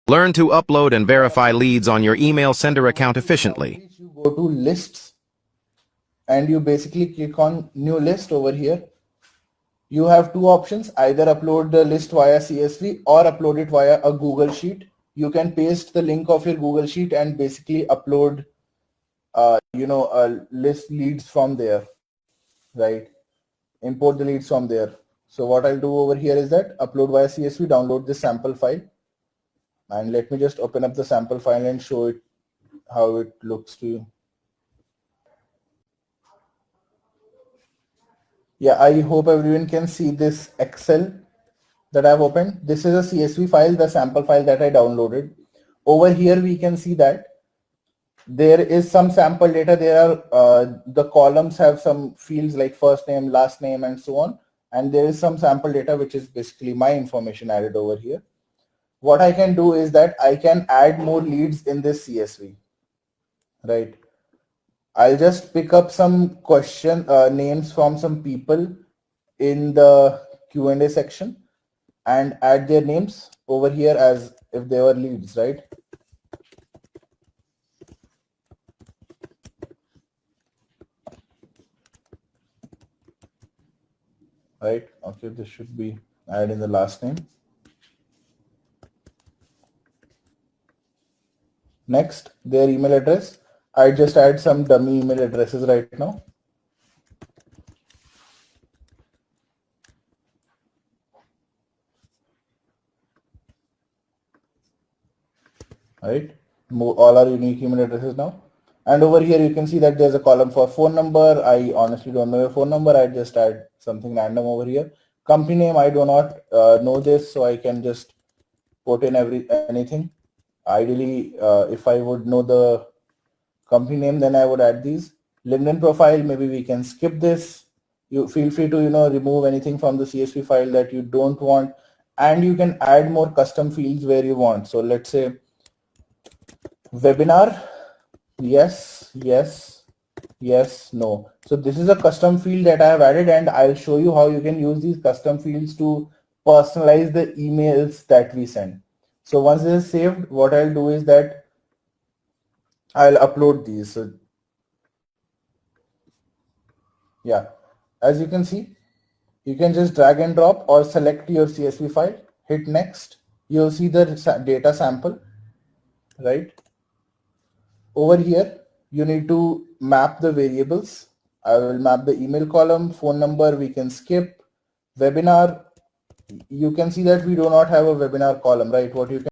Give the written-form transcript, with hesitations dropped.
Learn to upload and verify leads on your email sender account efficiently. You go to lists and you basically click on new list over here. You have two options, either upload the list via CSV or upload it via a Google Sheet. You can paste the link of your Google Sheet and basically upload list leads from there, right? Import the leads from there. So what I'll do over here is that upload via CSV, download this sample file, and let me just open up the sample file and show it how it looks to you. Yeah, I hope everyone can see this Excel that I've opened. This is a CSV file, the sample file that I downloaded. Over here we can see that there is some sample data. There are the columns have some fields like first name, last name, and so on. And there is some sample data which is basically my information added over here. What I can do is that I can add more leads in this CSV, right? I'll just pick up some question names from some people in the Q&A section and add their names over here as if they were leads, right? Right, okay, this should be add in the last name. Next, their email address. I just add some dummy email addresses right now. Right, all our unique email addresses now. And over here you can see that there's a column for phone number. I honestly don't know your phone number. I just add something random over here. Company name, I do not know this, so I can just put in anything. Ideally, if I would know the company name, then I would add these. LinkedIn profile, maybe we can skip this. You feel free to remove anything from the CSV file that you don't want, and you can add more custom fields where you want. So let's say webinar, yes, yes, yes, no. So this is a custom field that I have added, and I'll show you how you can use these custom fields to personalize the emails that we send. So once this is saved, what I'll do is that I'll upload these. So yeah, as you can see, you can just drag and drop or select your CSV file, hit next. You'll see the data sample, right? Over here, you need to map the variables. I will map the email column, phone number, we can skip. Webinar, you can see that we do not have a webinar column, right? What you can